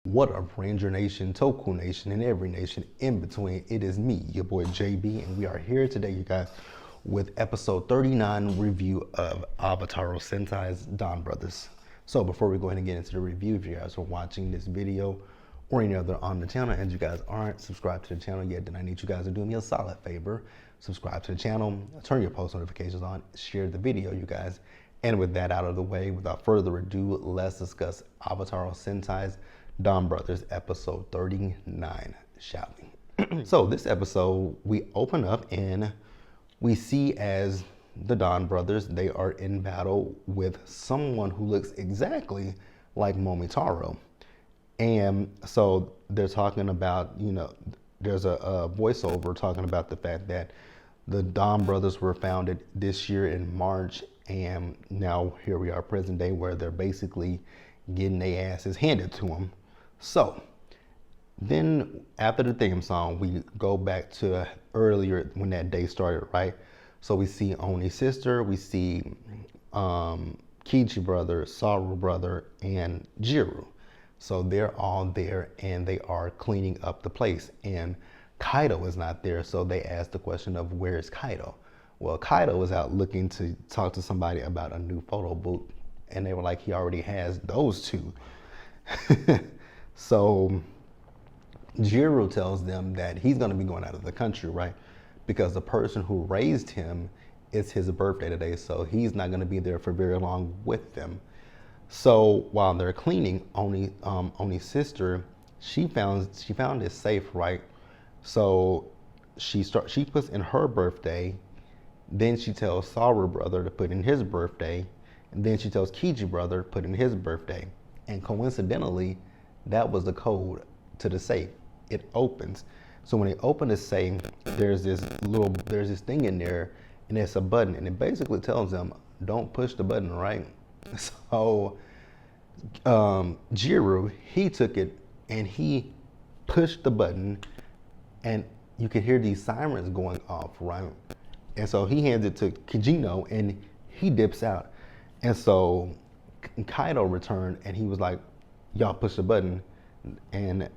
What up, Ranger Nation, Toku Nation, and every nation in between? It is me, your boy JB, and we are here today, you guys, with episode 39 review of Avataro Sentai's Donbrothers. So before we go ahead and get into the review, if you guys are watching this video or any other on the channel and you guys aren't subscribed to the channel yet, then I need you guys to do me a solid favor. Subscribe to the channel, turn your post notifications on, share the video, you guys. And with that out of the way, without further ado, let's discuss Avataro Sentai's Donbrothers episode 39, shall we? So this episode, we open up and we see as the Donbrothers, they are in battle with someone who looks exactly like Momotaro. And so they're talking about, there's a voiceover talking about the fact that the Donbrothers were founded this year in March, and now here we are present day where they're basically getting their asses handed to them. So then after the theme song, we go back to earlier when that day started, right? So we see Oni's sister, we see Kichi brother, Saru brother, and Jiru. So they're all there and they are cleaning up the place. And Kaido is not there, so they asked the question of where's Kaido? Well, Kaido was out looking to talk to somebody about a new photo booth, and they were like, he already has those two. So Jiru tells them that he's going to be going out of the country, right? Because the person who raised him, it's his birthday today, so he's not going to be there for very long with them. So while they're cleaning, Oni's sister, she found his safe, right? So she puts in her birthday, then she tells Saru brother to put in his birthday, and then she tells Kichi brother to put in his birthday. And coincidentally, that was the code to the safe. It opens. So when they open the safe, there's this thing in there, and it's a button, and it basically tells them, don't push the button, right? So Jiru, he took it and he pushed the button, and you could hear these sirens going off, right? And so he hands it to Kijino and he dips out. And so Kaido returned and he was like, y'all push the button. And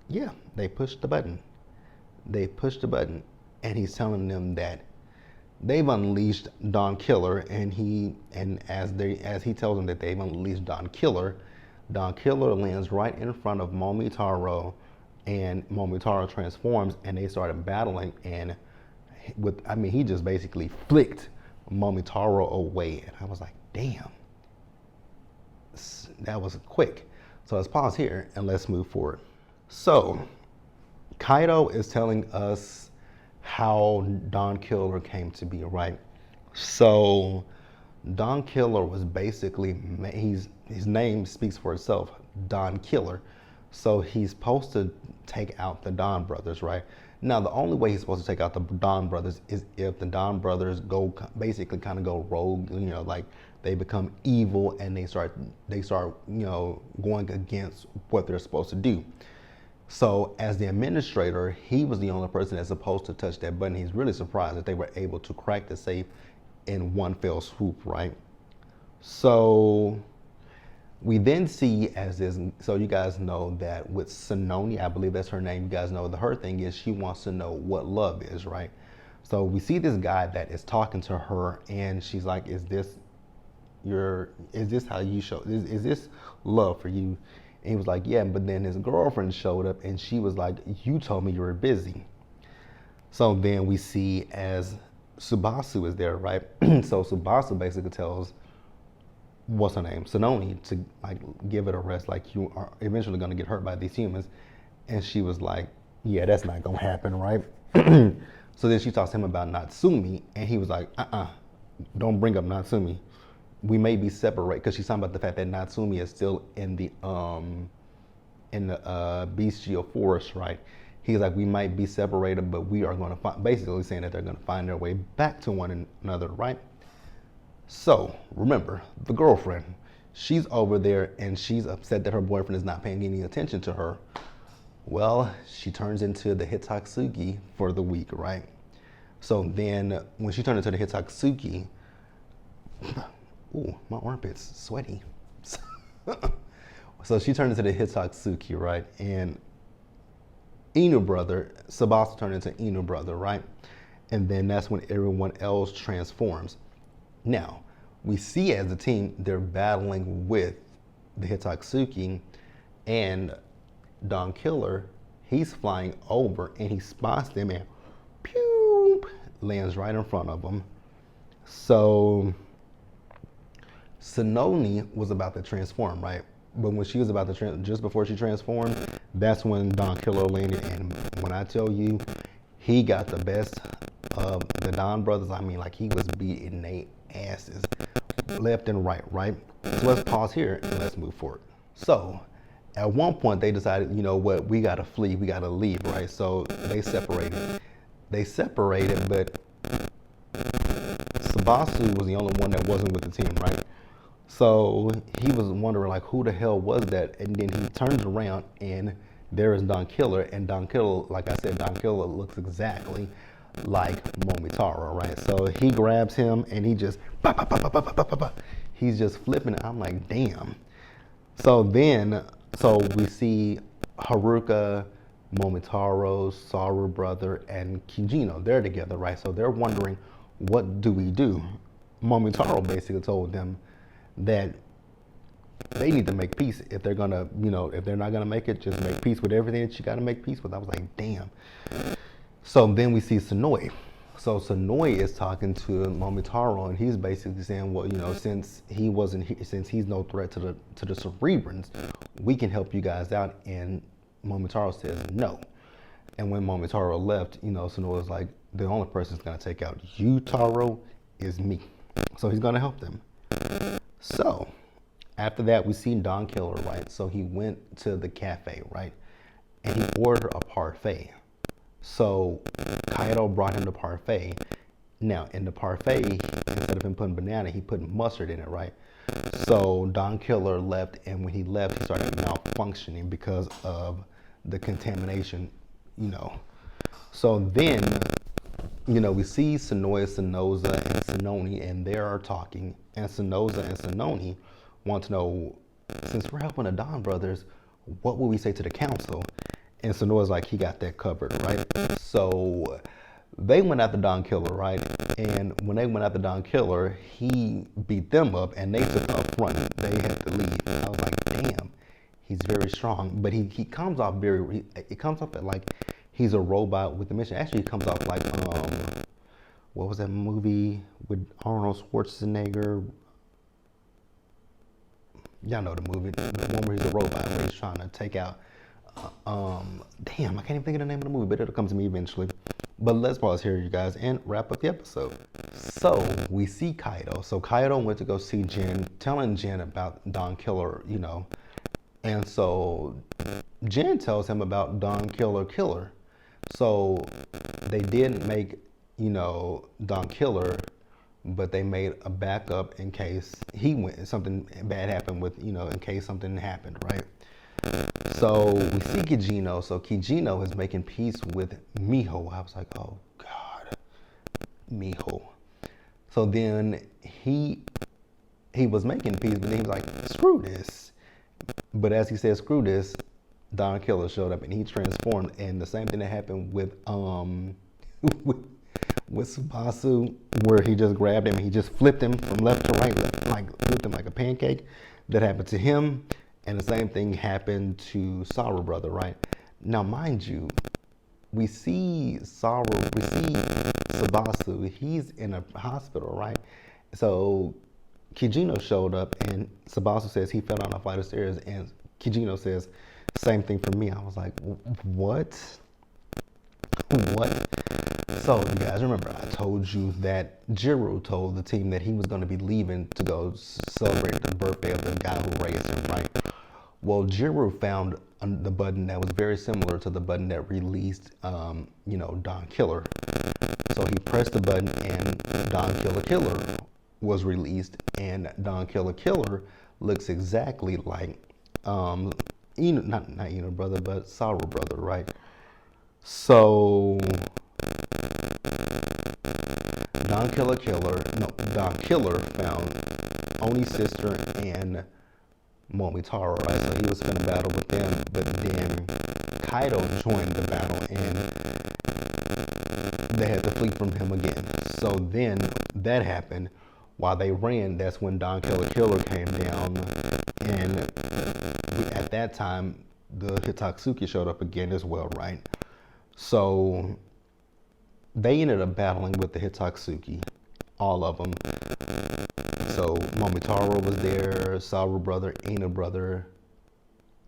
yeah, they pushed the button. They pushed the button, and he's telling them that they've unleashed Don Killer, and as he tells them that they've unleashed Don Killer lands right in front of Momotaro, and Momotaro transforms, and they started battling, and he just basically flicked Momotaro away, and I was like, damn, that was quick. So let's pause here and let's move forward. So Kaido is telling us how Don Killer came to be, right? So Don Killer was basically, his name speaks for itself, Don Killer. So he's supposed to take out the Donbrothers, right? Now, the only way he's supposed to take out the Donbrothers is if the Donbrothers basically kind of go rogue, like they become evil and they start, going against what they're supposed to do. So as the administrator, he was the only person that's supposed to touch that button. He's really surprised that they were able to crack the safe in one fell swoop, right? So we then see so you guys know that with Sononi, I believe that's her name, you guys know her thing is she wants to know what love is, right? So we see this guy that is talking to her, and she's like, is this how you show, is this love for you? And he was like, yeah, but then his girlfriend showed up and she was like, you told me you were busy. So then we see as Subasu is there, right? So Subasu basically tells, what's her name, Sononi, to like give it a rest, like you are eventually gonna get hurt by these humans. And she was like, yeah, that's not gonna happen, right? So then she talks to him about Natsumi, and he was like, don't bring up Natsumi. We may be separate, because she's talking about the fact that Natsumi is still in the bestial forest, right? He's like, we might be separated, but we are going to basically saying that they're going to find their way back to one another, right? So remember, the girlfriend, she's over there and she's upset that her boyfriend is not paying any attention to her. Well, she turns into the Hitatsuki for the week, right? So then when she turned into the Hitatsuki, ooh, my armpit's sweaty. So she turned into the Hitotsuki, right? And Inu brother, Tsubasa turned into Inu brother, right? And then that's when everyone else transforms. Now, we see as a team, they're battling with the Hitotsuki, and Don Killer, he's flying over and he spots them and pew, lands right in front of them. So Sononi was about to transform, right? But when she was about to just before she transformed, that's when Don Killer landed. And when I tell you, he got the best of the Don brothers. I mean, like, he was beating their asses left and right, right? So let's pause here and let's move forward. So at one point they decided, you know what, we gotta flee, we gotta leave, right? So they separated. But Sabasu was the only one that wasn't with the team, right? So he was wondering, like, who the hell was that? And then he turns around and there is Don Killer. And Don Killer, like I said, Don Killer looks exactly like Momotaro, right? So he grabs him and he just, he's just flipping it. I'm like, damn. So we see Haruka, Momotaro, Saru brother, and Kijino. They're together, right? So they're wondering, what do we do? Momotaro basically told them that they need to make peace if they're gonna, if they're not gonna make it, just make peace with everything that you gotta make peace with. I was like, damn. So then we see Sonoi. So Sonoi is talking to Momotaro, and he's basically saying, well, since he's no threat to the Cerebrans, we can help you guys out. And Momotaro says no. And when Momotaro left, Sonoi was like, the only person that's gonna take out you, Taro, is me. So he's gonna help them. So after that, we see Don Killer, right? So he went to the cafe, right? And he ordered a parfait. So Kaido brought him the parfait. Now, in the parfait, instead of him putting banana, he put mustard in it, right? So Don Killer left, and when he left, he started malfunctioning because of the contamination, So then, we see Sonoi, Sonoza, and Sononi, and they are talking. And Sonoza and Sononi want to know, since we're helping the Don brothers, what will we say to the council? And Sonoi's like, he got that covered, right? So they went after Don Killer, right? And when they went after Don Killer, he beat them up, and they took up front. They had to leave. I was like, damn, he's very strong. But he comes off it comes off like he's a robot with a mission. Actually, he comes off like, what was that movie with Arnold Schwarzenegger? Y'all know the movie, the one where he's a robot, where he's trying to take out, damn, I can't even think of the name of the movie, but it'll come to me eventually. But let's pause here, you guys, and wrap up the episode. So we see Kaido. So Kaido went to go see Jin, telling Jin about Don Killer, and so Jin tells him about Don Killer. So they didn't make, Don Killer, but they made a backup in case something bad happened with, in case something happened, right? So we see Kijino. So Kijino is making peace with Miho. I was like, oh God, Miho. So then he was making peace, but then he was like, screw this. But as he said, screw this, Don Killer showed up and he transformed. And the same thing that happened with Subasu, where he just grabbed him and he just flipped him from left to right, flipped him like a pancake. That happened to him. And the same thing happened to Saru brother, right? Now, mind you, we see Subasu, he's in a hospital, right? So Kijino showed up and Subasu says he fell down a flight of stairs, and Kijino says, same thing for me. I was like, what? What? So, you guys remember, I told you that Jiro told the team that he was going to be leaving to go celebrate the birthday of the guy who raised him, right? Well, Jiro found the button that was very similar to the button that released, Don Killer. So he pressed the button and Don Killer was released, and Don Killer looks exactly like, not Eno brother, but Saru brother, right? So Don Killer found Oni's sister and Momotaro, right? So he was gonna battle with them, but then Kaido joined the battle and they had to flee from him again. So then that happened. While they ran, that's when Don Killer came down, and at that time the Hitotsuki showed up again as well, right? So they ended up battling with the Hitotsuki, all of them. So Momotaro was there, Saru brother, Ina brother,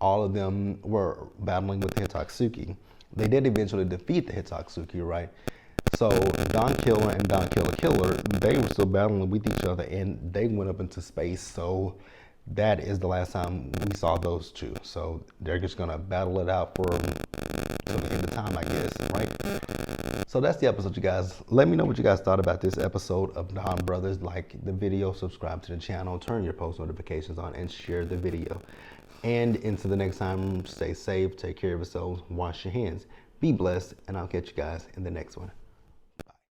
all of them were battling with the Hitotsuki. They did eventually defeat the Hitotsuki, right? So Don Killer and Don Killer, they were still battling with each other, and they went up into space. So that is the last time we saw those two. So they're just gonna battle it out for till the end of time, I guess, right? So that's the episode, you guys. Let me know what you guys thought about this episode of Donbrothers. Like the video, subscribe to the channel, turn your post notifications on, and share the video. And until the next time, stay safe, take care of yourselves, wash your hands, be blessed, and I'll catch you guys in the next one.